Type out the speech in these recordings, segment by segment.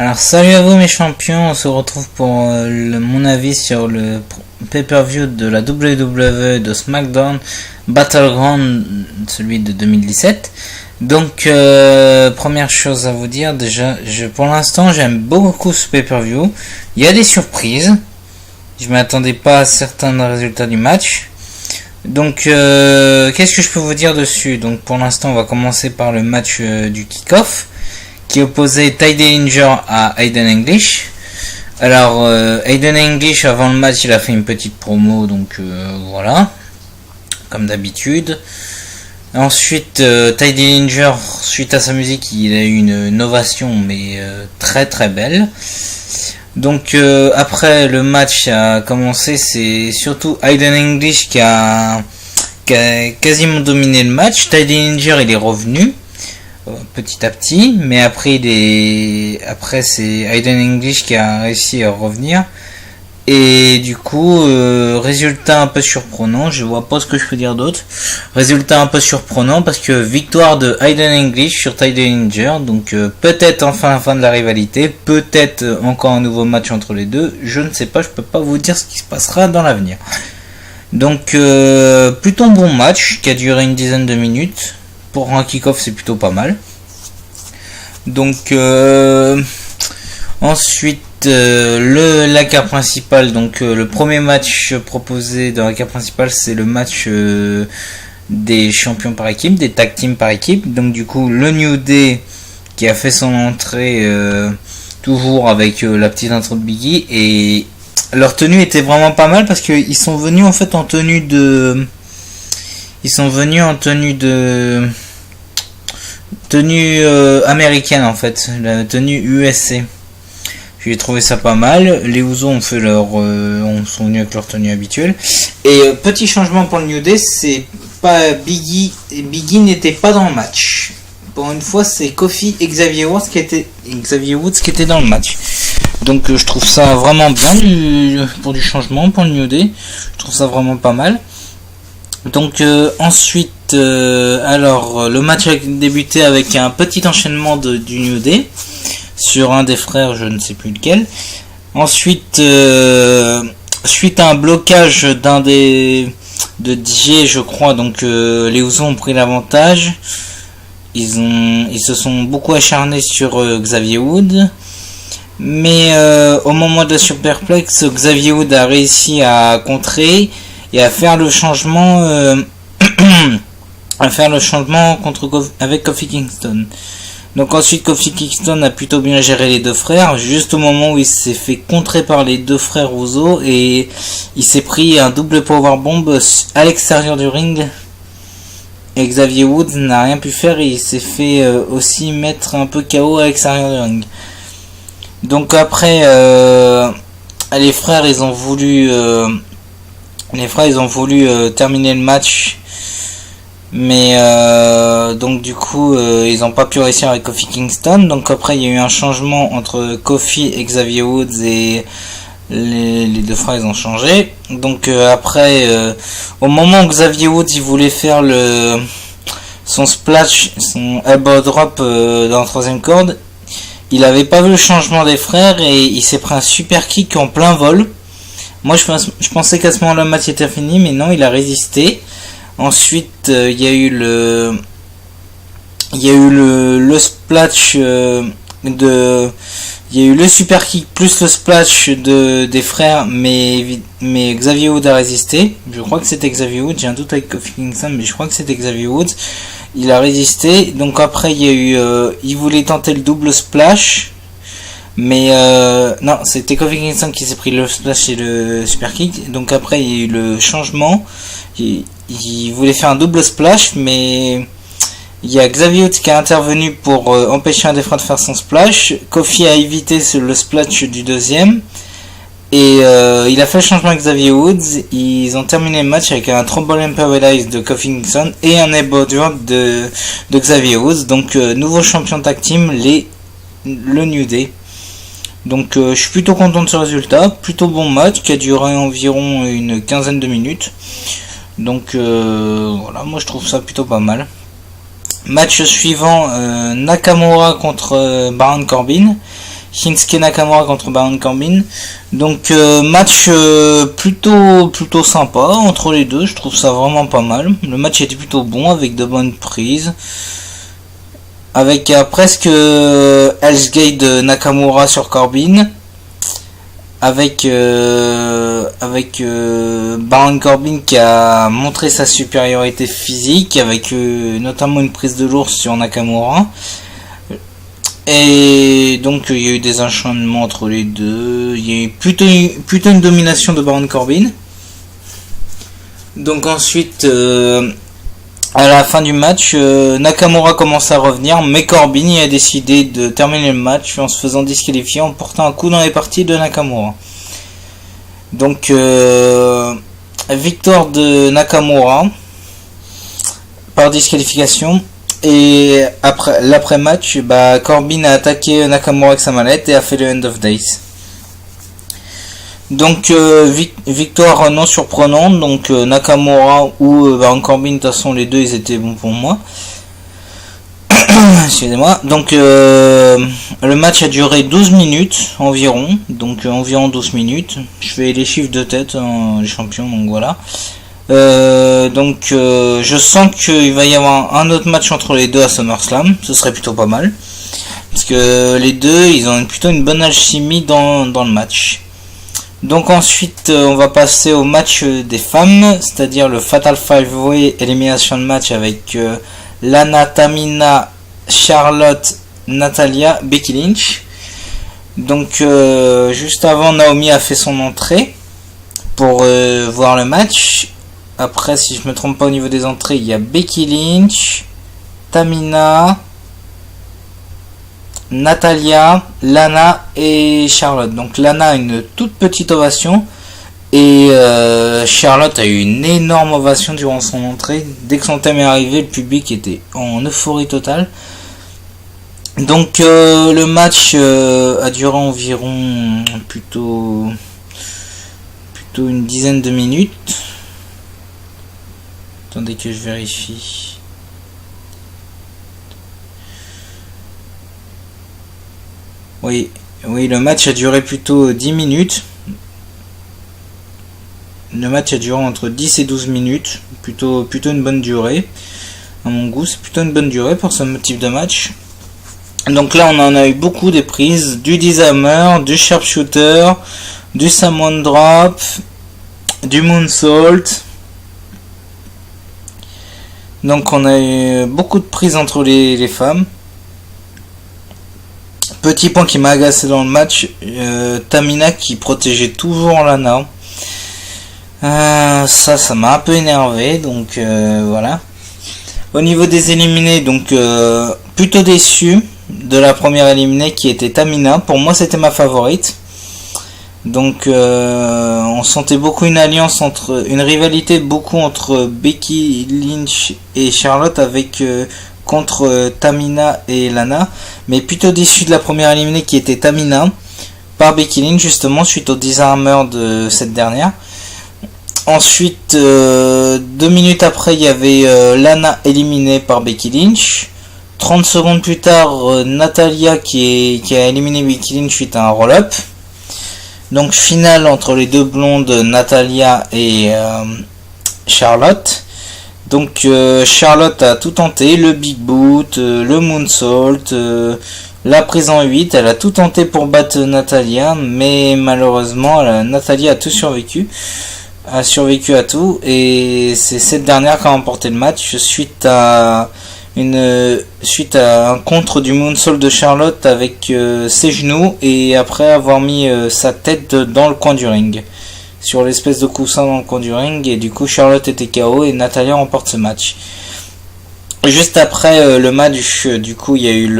Alors salut à vous mes champions, on se retrouve pour mon avis sur le pay-per-view de la WWE de SmackDown Battleground, celui de 2017. Donc première chose à vous dire, déjà pour l'instant j'aime beaucoup ce pay-per-view. Il y a des surprises, je m'attendais pas à certains résultats du match. Donc qu'est-ce que je peux vous dire dessus? Donc pour l'instant on va commencer par le match du kick-off qui opposait Ty Dillinger à Aiden English. Alors Aiden English avant le match il a fait une petite promo, donc voilà, comme d'habitude. Ensuite Ty Dillinger, suite à sa musique, il a eu une ovation mais très très belle. Donc après le match a commencé, c'est surtout Aiden English qui a quasiment dominé le match. Ty Dillinger il est revenu petit à petit, mais après c'est Aiden English qui a réussi à revenir. Et du coup, résultat un peu surprenant, je vois pas ce que je peux dire d'autre. Résultat un peu surprenant parce que victoire de Aiden English sur Ty Dillinger, donc peut-être enfin la fin de la rivalité, peut-être encore un nouveau match entre les deux, je ne sais pas, je peux pas vous dire ce qui se passera dans l'avenir. Donc plutôt bon match qui a duré une dizaine de minutes. Pour un kick-off c'est plutôt pas mal. Donc ensuite la carte principale, donc le premier match proposé dans la carte principale c'est le match des champions par équipe, des tag team par équipe. Donc du coup le New Day qui a fait son entrée toujours avec la petite intro de Biggie, et leur tenue était vraiment pas mal parce qu'ils sont venus en fait en tenue de... tenue américaine en fait, la tenue USC. J'ai trouvé ça pas mal. Les Usos ont fait sont venus avec leur tenue habituelle. Et petit changement pour le New Day, c'est pas Biggie n'était pas dans le match. Pour une fois, c'est Kofi et Xavier Woods qui étaient dans le match. Donc je trouve ça vraiment bien pour du changement pour le New Day. Je trouve ça vraiment pas mal. Donc ensuite, le match a débuté avec un petit enchaînement du New Day sur un des frères, je ne sais plus lequel. Ensuite, suite à un blocage de DJ, je crois, donc les Usos ont pris l'avantage. Ils se sont beaucoup acharnés sur Xavier Woods. Mais au moment de la superplex, Xavier Woods a réussi à contrer et à faire le changement avec Kofi Kingston. Donc ensuite Kofi Kingston a plutôt bien géré les deux frères, juste au moment où il s'est fait contrer par les deux frères Usos et il s'est pris un double powerbomb à l'extérieur du ring. Et Xavier Woods n'a rien pu faire et il s'est fait aussi mettre un peu KO à l'extérieur du ring. Donc après les frères ils ont voulu terminer le match, mais donc du coup ils n'ont pas pu réussir avec Kofi Kingston. Donc après il y a eu un changement entre Kofi et Xavier Woods et les deux frères ils ont changé. Donc après au moment où Xavier Woods il voulait faire son splash, son elbow drop dans la troisième corde, il avait pas vu le changement des frères et il s'est pris un super kick en plein vol. Moi je pensais qu'à ce moment-là le match était fini, mais non, il a résisté. Ensuite il y a eu le splash il y a eu le super kick plus le splash des frères, mais Xavier Woods a résisté. Je crois que c'était Xavier Woods, j'ai un doute avec Kofi Kingston, mais je crois que c'était Xavier Woods. Il a résisté. Donc après il y a eu il voulait tenter le double splash, mais non, c'était Kofi Kingston qui s'est pris le splash et le super kick. Donc après il y a eu le changement, il voulait faire un double splash, mais il y a Xavier Woods qui a intervenu pour empêcher un des frères de faire son splash. Kofi a évité le splash du deuxième et il a fait le changement avec Xavier Woods. Ils ont terminé le match avec un Thrombolymph Paradise de Kofi Kingston et un elbow drop de Xavier Woods. Donc nouveau champion tag team, le New Day. Donc je suis plutôt content de ce résultat. Plutôt bon match qui a duré environ une quinzaine de minutes. Donc voilà, moi je trouve ça plutôt pas mal. Match suivant, Nakamura contre Baron Corbin. Shinsuke Nakamura contre Baron Corbin. Donc match plutôt sympa entre les deux, je trouve ça vraiment pas mal. Le match était plutôt bon avec de bonnes prises. Avec presque Hell's Gate de Nakamura sur Corbin. Avec Baron Corbin qui a montré sa supériorité physique avec notamment une prise de l'ours sur Nakamura. Et donc il y a eu des enchaînements entre les deux. Il y a eu plutôt une domination de Baron Corbin. Donc ensuite, à la fin du match, Nakamura commence à revenir, mais Corbin a décidé de terminer le match en se faisant disqualifier en portant un coup dans les parties de Nakamura. Donc victoire de Nakamura par disqualification. Et après l'après-match, Corbin a attaqué Nakamura avec sa mallette et a fait le End of Days. Donc victoire non surprenante. Donc Nakamura ou Baron Corbin, de toute façon les deux ils étaient bons pour moi. Excusez-moi. Donc le match a duré 12 minutes environ. Donc environ 12 minutes. Je fais les chiffres de tête, les champions, donc voilà. Je sens qu'il va y avoir un autre match entre les deux à SummerSlam. Ce serait plutôt pas mal. Parce que les deux, ils ont plutôt une bonne alchimie dans le match. Donc ensuite, on va passer au match des femmes. C'est-à-dire le Fatal 5-Way Elimination Match avec Lana, Tamina, Charlotte, Natalya, Becky Lynch. Donc juste avant, Naomi a fait son entrée pour voir le match. Après, si je me trompe pas au niveau des entrées, il y a Becky Lynch, Tamina, Natalya, Lana et Charlotte. Donc Lana a une toute petite ovation et Charlotte a eu une énorme ovation durant son entrée. Dès que son thème est arrivé, le public était en euphorie totale. Donc le match a duré environ plutôt une dizaine de minutes. Attendez que je vérifie. Oui, le match a duré plutôt 10 minutes. Le match a duré entre 10 et 12 minutes. Plutôt une bonne durée. À mon goût, c'est plutôt une bonne durée pour ce type de match. Donc là, on en a eu beaucoup des prises. Du Dishammer, du Sharpshooter, du Samoan Drop, du Moonsault. Donc on a eu beaucoup de prises entre les femmes. Petit point qui m'a agacé dans le match, Tamina qui protégeait toujours Lana. Ça m'a un peu énervé, donc voilà. Au niveau des éliminés, donc plutôt déçu de la première éliminée qui était Tamina. Pour moi c'était ma favorite. Donc on sentait beaucoup une rivalité beaucoup entre Becky Lynch et Charlotte avec contre Tamina et Lana, mais plutôt déçu de la première éliminée qui était Tamina par Becky Lynch justement suite au Dishammer de cette dernière. Ensuite 2 minutes après il y avait Lana éliminée par Becky Lynch. 30 secondes plus tard Natalya qui a éliminé Becky Lynch suite à un roll-up. Donc finale entre les deux blondes Natalya et Charlotte. Donc Charlotte a tout tenté, le Big Boot, le Moonsault, la prise en 8, elle a tout tenté pour battre Natalya, mais malheureusement Natalya a survécu à tout, et c'est cette dernière qui a remporté le match suite à un contre du Moonsault de Charlotte avec ses genoux et après avoir mis sa tête dans le coin du ring, sur l'espèce de coussin dans le coin du ring, et du coup Charlotte était KO et Natalya remporte ce match. Juste après le match, du coup il y a eu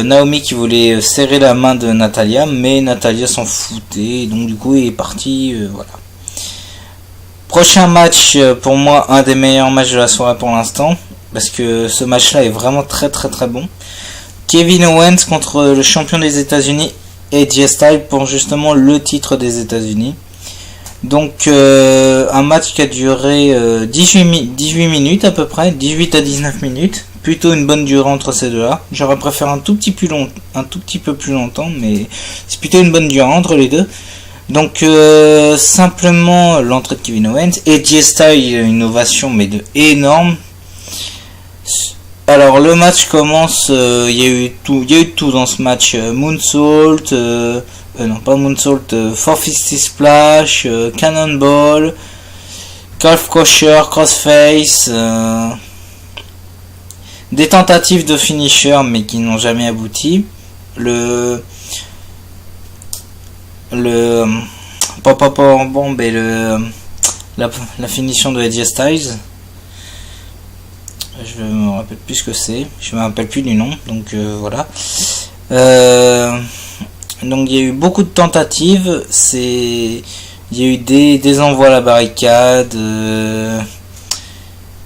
Naomi qui voulait serrer la main de Natalya, mais Natalya s'en foutait, donc du coup il est parti, voilà. Prochain match, pour moi, un des meilleurs matchs de la soirée pour l'instant, parce que ce match-là est vraiment très très très bon. Kevin Owens contre le champion des États-Unis, AJ Styles, pour justement le titre des États-Unis. Donc un match qui a duré 18 minutes à peu près, 18 à 19 minutes, plutôt une bonne durée entre ces deux-là. J'aurais préféré un tout petit peu plus longtemps, mais c'est plutôt une bonne durée entre les deux. Donc simplement l'entrée de Kevin Owens et AJ Styles, une ovation mais de énorme. Alors le match commence, il y a eu tout dans ce match. Moonsault, non pas Moonsault, 450 Splash, Cannonball, Calf Crusher, Crossface, des tentatives de finisher mais qui n'ont jamais abouti. Bomb et la finition de AJ Styles. Je me rappelle plus ce que c'est, je me rappelle plus du nom, donc voilà. Donc il y a eu beaucoup de tentatives, il y a eu des envois à la barricade,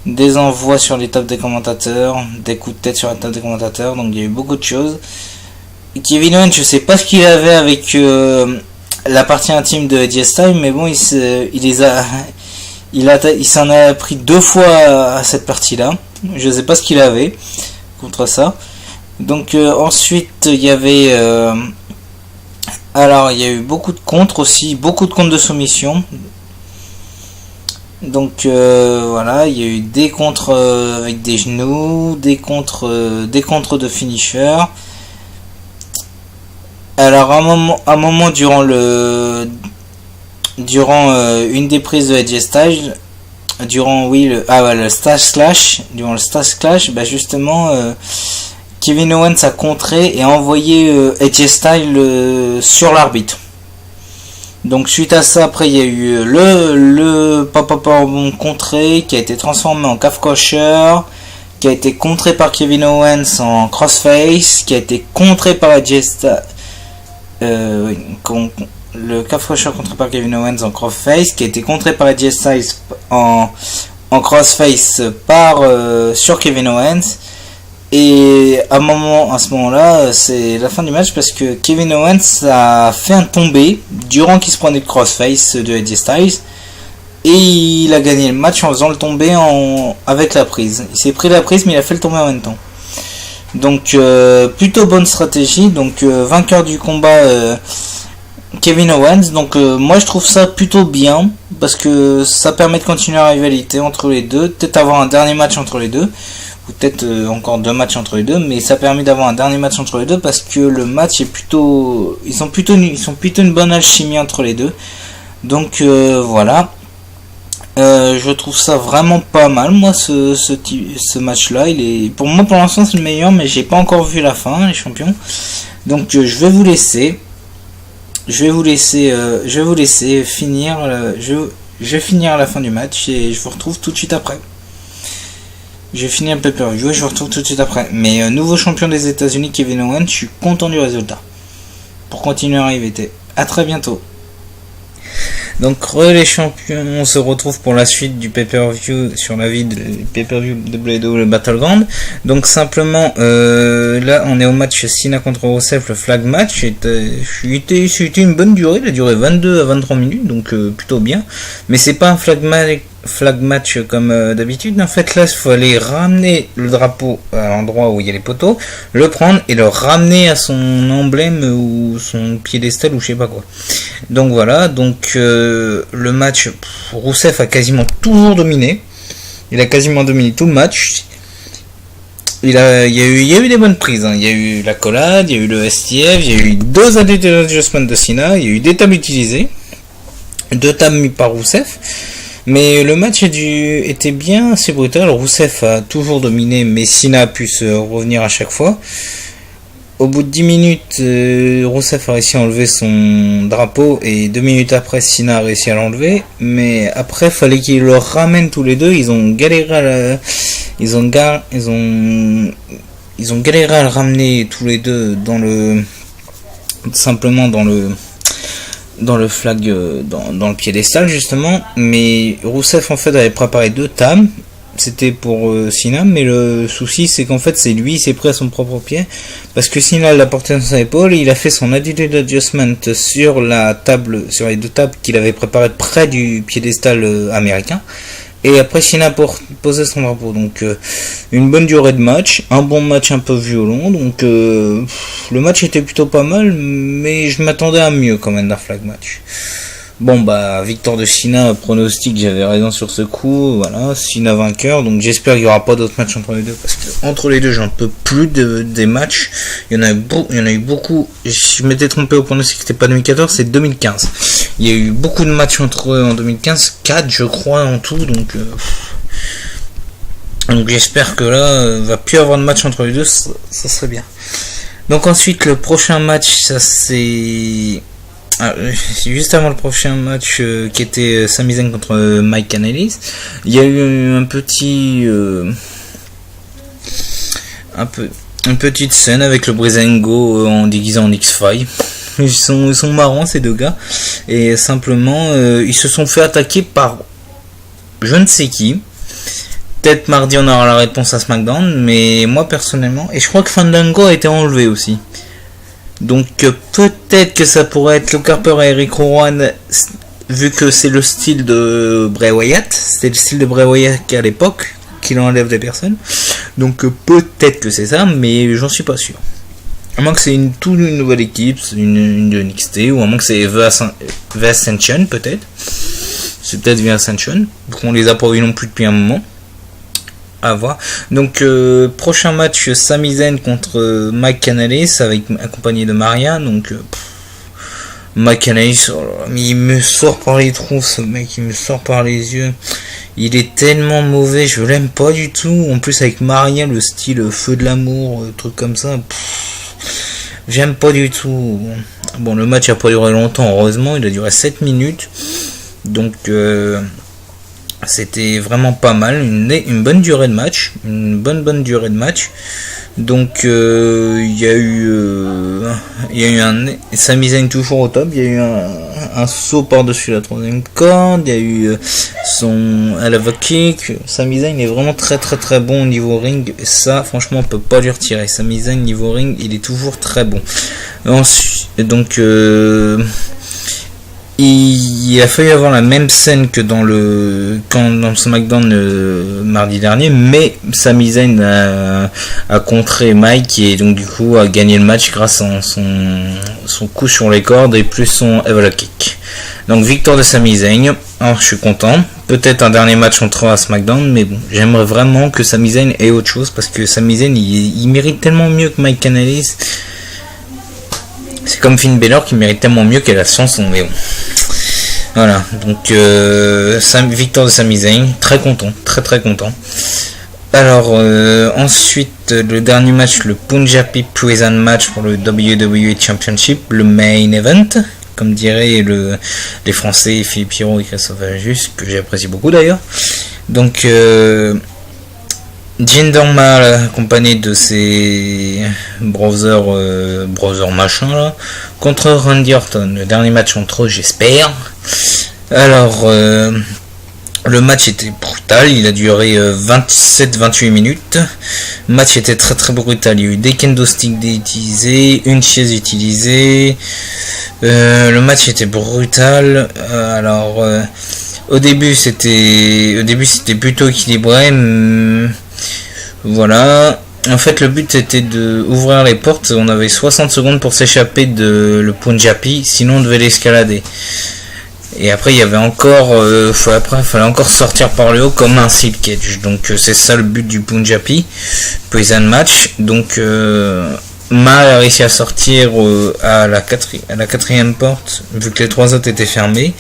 des envois sur les tables des commentateurs, des coups de tête sur la table des commentateurs, donc il y a eu beaucoup de choses. Kevin Owens, je sais pas ce qu'il avait avec la partie intime de AJ Styles, mais bon, il s'en a pris 2 fois à cette partie-là. Je sais pas ce qu'il avait contre ça. Donc ensuite il y avait alors il y a eu beaucoup de contres aussi, beaucoup de contres de soumission. Donc voilà, il y a eu des contres avec des genoux, des contres de finisher. Alors à un moment durant une des prises de AJ Styles, durant le Stage Clash, justement Kevin Owens a contré et a envoyé AJ Styles sur l'arbitre. Donc suite à ça, après il y a eu le Powerbomb contré qui a été transformé en Calf Crusher, qui a été contré par Kevin Owens en Crossface, qui a été contré par AJ Styles, le Calf Crusher contré par Kevin Owens en Crossface, qui a été contré par AJ Styles en Crossface sur Kevin Owens. Et à ce moment-là, c'est la fin du match parce que Kevin Owens a fait un tombé durant qu'il se prenait le Crossface de AJ Styles et il a gagné le match en faisant le tombé avec la prise. Il s'est pris la prise mais il a fait le tombé en même temps. Donc plutôt bonne stratégie. Donc vainqueur du combat Kevin Owens. Donc moi je trouve ça plutôt bien parce que ça permet de continuer la rivalité entre les deux, peut-être avoir un dernier match entre les deux. Ou peut-être encore 2 matchs entre les deux, mais ça permet d'avoir un dernier match entre les deux parce que le match est plutôt, ils sont plutôt une bonne alchimie entre les deux. Donc voilà, je trouve ça vraiment pas mal. Moi, ce match-là, pour moi pour l'instant c'est le meilleur, mais j'ai pas encore vu la fin, les champions. Donc je vais vous laisser finir. Je vais finir à la fin du match et je vous retrouve tout de suite après. J'ai fini un pay-per-view et je vous retrouve tout de suite après. Mais nouveau champion des États-Unis, Kevin Owens, je suis content du résultat. Pour continuer à rivalité. À très bientôt. Donc les champions, on se retrouve pour la suite du pay-per-view sur la vie du pay-per-view WWE Battleground. Donc simplement là on est au match Cena contre Rusev, le flag match. C'était une bonne durée, il a duré 22 à 23 minutes, donc plutôt bien. Mais c'est pas un flag match comme d'habitude. En fait là il faut aller ramener le drapeau à l'endroit où il y a les poteaux, le prendre et le ramener à son emblème ou son piédestal ou je sais pas quoi. Donc voilà, donc le match, Rusev a quasiment toujours dominé. Il a quasiment dominé tout le match. Il y a eu des bonnes prises. Il y a eu la collade, il y a eu le STF, il y a eu 2 adjustments de Cena, il y a eu des tables utilisées, 2 tables mises par Rusev. Mais le match était bien assez brutal. Rusev a toujours dominé, mais Cena a pu se revenir à chaque fois. Au bout de 10 minutes, Rusev a réussi à enlever son drapeau et 2 minutes après, Cena a réussi à l'enlever. Mais après, fallait qu'ils le ramènent tous les deux. Ils ont galéré ils ont galéré à le ramener tous les deux simplement dans le flag, dans le piédestal justement. Mais Rusev en fait avait préparé 2 tables. C'était pour Cena, mais le souci c'est qu'en fait c'est lui, il s'est pris à son propre pied parce que Cena l'a porté sur sa épaule et il a fait son attitude adjustment sur les 2 tables qu'il avait préparées près du piédestal américain. Et après Cena pour poser son drapeau. Donc une bonne durée de match, un bon match un peu violent. Donc le match était plutôt pas mal, mais je m'attendais à mieux quand même d'un flag match. Bon bah victoire de Cena, pronostic, j'avais raison sur ce coup, voilà, Cena vainqueur, donc j'espère qu'il n'y aura pas d'autres matchs entre les deux, parce que entre les deux j'en peux plus des matchs, il y en a eu beaucoup, je m'étais trompé au pronostic, c'était pas 2014, c'est 2015, il y a eu beaucoup de matchs entre eux en 2015, 4 je crois en tout, donc j'espère que là, va plus avoir de match entre les deux, ça serait bien. Donc ensuite le prochain match, ça c'est... juste avant le prochain match qui était Sami Zayn contre Mike Kanellis, il y a eu une petite scène avec le Breezango en déguisé en X-Files. Ils sont marrants ces deux gars, et simplement ils se sont fait attaquer par je ne sais qui. Peut-être mardi on aura la réponse à SmackDown, mais moi personnellement, et je crois que Fandango a été enlevé aussi. Donc peut-être que ça pourrait être Luke Harper et Eric Rowan, vu que c'est le style de Bray Wyatt. C'était le style de Bray Wyatt à l'époque, qu'il enlève des personnes. Donc peut-être que c'est ça, mais j'en suis pas sûr. À moins que c'est toute une nouvelle équipe, une de NXT, ou à moins que c'est The Ascension peut-être. C'est peut-être The Ascension, qu'on les a pas vus non plus depuis un moment. À voir. Donc prochain match Sami Zayn contre Mike Kanellis accompagné de Maria. Donc Mike Kanellis, il me sort par les trous, ce mec, il me sort par les yeux. Il est tellement mauvais, je l'aime pas du tout. En plus avec Maria, le style feu de l'amour, truc comme ça, j'aime pas du tout. Bon, le match a pas duré longtemps, heureusement, il a duré 7 minutes. Donc c'était vraiment pas mal, une bonne durée de match, Donc il y a eu un Sami Zayn toujours au top, il y a eu un saut par-dessus la troisième corde, il y a eu son Eleva Kick. Sami Zayn est vraiment très très très bon au niveau ring, et ça franchement on peut pas lui retirer. Sami Zayn niveau ring, il est toujours très bon. Ensuite, donc il a fallu avoir la même scène que dans le SmackDown mardi dernier, mais Sami Zayn a contré Mike, et donc du coup a gagné le match grâce à son coup sur les cordes et plus son Evil Kick. Donc victoire de Sami Zayn. Alors je suis content. Peut-être un dernier match entre eux à SmackDown, mais bon, j'aimerais vraiment que Sami Zayn ait autre chose, parce que Sami Zayn il mérite tellement mieux que Mike Kanellis. C'est comme Finn Balor qui mérite tellement mieux qu'elle a chanson, mais bon. Voilà, donc victoire de Sami Zayn, très content, très content. Alors ensuite le dernier match, le Punjabi Prison match pour le WWE Championship, le main event, comme diraient les Français Philippe Hiro et Christophe Ajus, que j'apprécie beaucoup d'ailleurs. Donc Jinder Mahal accompagné de ses brothers machin là, contre Randy Orton. Le dernier match entre eux, j'espère. Alors le match était brutal, il a duré 27-28 minutes. Le match était très très brutal, il y a eu des kendo sticks utilisés, une chaise utilisée. Le match était brutal. Alors au début c'était plutôt équilibré. Voilà. En fait, le but était de ouvrir les portes. On avait 60 secondes pour s'échapper de le Punjabi, sinon on devait l'escalader. Et après, il y avait encore, fallait encore sortir par le haut comme un steel cage. Donc c'est ça le but du Punjabi Prison match. Donc Mahal a réussi à sortir à la quatrième porte, vu que les trois autres étaient fermés.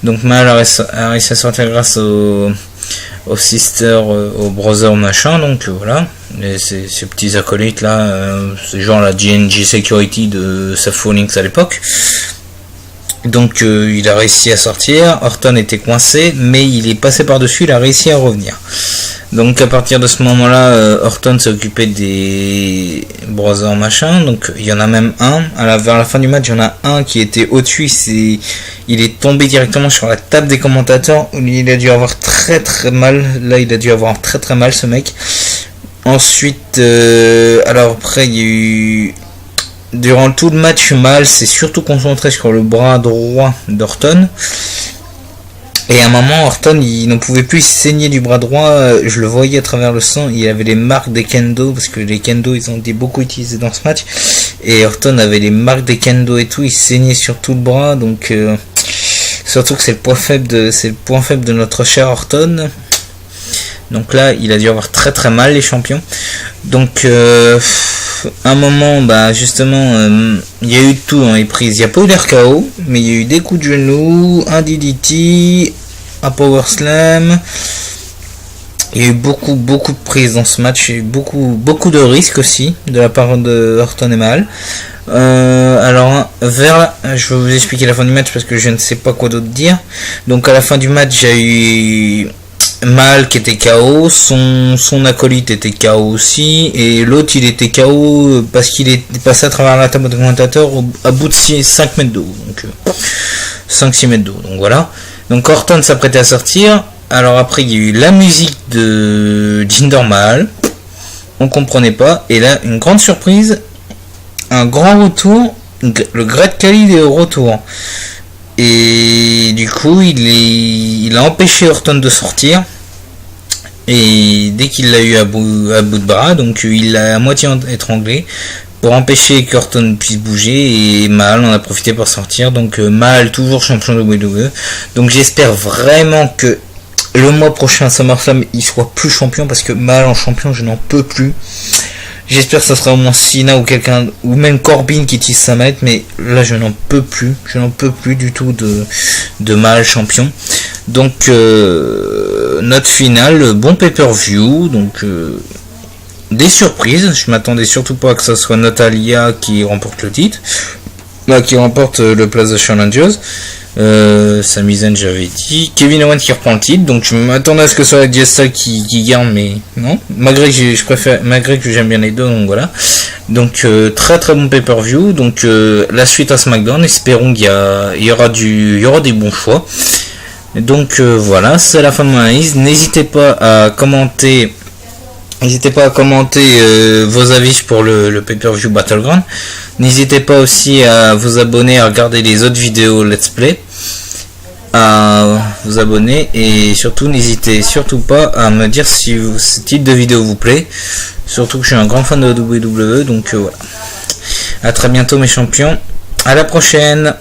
Donc Mahal a réussi à sortir grâce aux sisters, aux brothers machin. Donc voilà, ces petits acolytes là, c'est genre la GNG Security de Seth Rollins à l'époque. Donc il a réussi à sortir. Orton était coincé, mais il est passé par dessus, il a réussi à revenir. Donc à partir de ce moment-là, Orton s'est occupé des brothers machin. Donc il y en a même un, vers la fin du match, il y en a un qui était au-dessus, il est tombé directement sur la table des commentateurs. Il a dû avoir très très mal. Là il a dû avoir très très mal, ce mec. Ensuite, alors après il y a eu... Durant tout le match, Mahal s'est surtout concentré sur le bras droit d'Orton. Et à un moment, Orton, il n'en pouvait plus, il saignait du bras droit, je le voyais à travers le sang, il avait les marques des kendo, parce que les kendo, ils ont été beaucoup utilisés dans ce match, et Orton avait les marques des kendo et tout, il saignait sur tout le bras, donc surtout que c'est le point faible de notre cher Orton. Donc là, il a dû avoir très très mal, les champions. Donc un moment, bah justement, il y a eu tout dans les prises. Il n'y a pas eu d'RKO, mais il y a eu des coups de genoux, un DDT, un Power Slam. Il y a eu beaucoup de prises dans ce match. Il y a eu beaucoup de risques aussi de la part de Orton et Mal. Alors je vais vous expliquer la fin du match parce que je ne sais pas quoi d'autre dire. Donc à la fin du match, j'ai eu Mal qui était KO, son acolyte était KO aussi, et l'autre il était KO parce qu'il est passé à travers la table de commentateur à bout de 5 mètres d'eau, donc 5-6 mètres d'eau, donc voilà. Donc Orton s'apprêtait à sortir, alors après il y a eu la musique de Jinder Mahal, on comprenait pas, et là une grande surprise, un grand retour, le Great Khali est au retour. Et du coup, il a empêché Orton de sortir. Et dès qu'il l'a eu à bout de bras, donc il l'a à moitié étranglé pour empêcher qu'Orton puisse bouger. Et Mahal en a profité pour sortir. Donc Mahal toujours champion de WWE. Donc j'espère vraiment que le mois prochain à SummerSlam il soit plus champion, parce que Mahal en champion je n'en peux plus. J'espère que ça sera au moins Cena ou quelqu'un, ou même Corbin qui utilise sa manette, mais là je n'en peux plus du tout de Mahal champion. Donc notre finale, bon pay-per-view, donc des surprises, je m'attendais surtout pas que ce soit Natalia qui remporte le titre, qui remporte le Plaza Challengers. Sami Zayn j'avais dit, Kevin Owens qui reprend le titre, donc je m'attendais à ce que ce soit Styles qui gagne, mais non, malgré que j'aime bien les deux, donc voilà. Donc très très bon pay-per-view. Donc la suite à SmackDown, espérons qu'il y aura des bons choix. Donc voilà, c'est la fin de mon analyse. N'hésitez pas à commenter vos avis pour le pay-per-view Battleground. N'hésitez pas aussi à vous abonner, à regarder les autres vidéos Let's Play, à vous abonner, et surtout n'hésitez surtout pas à me dire si ce type de vidéo vous plaît, surtout que je suis un grand fan de WWE. Donc voilà, à très bientôt mes champions, à la prochaine.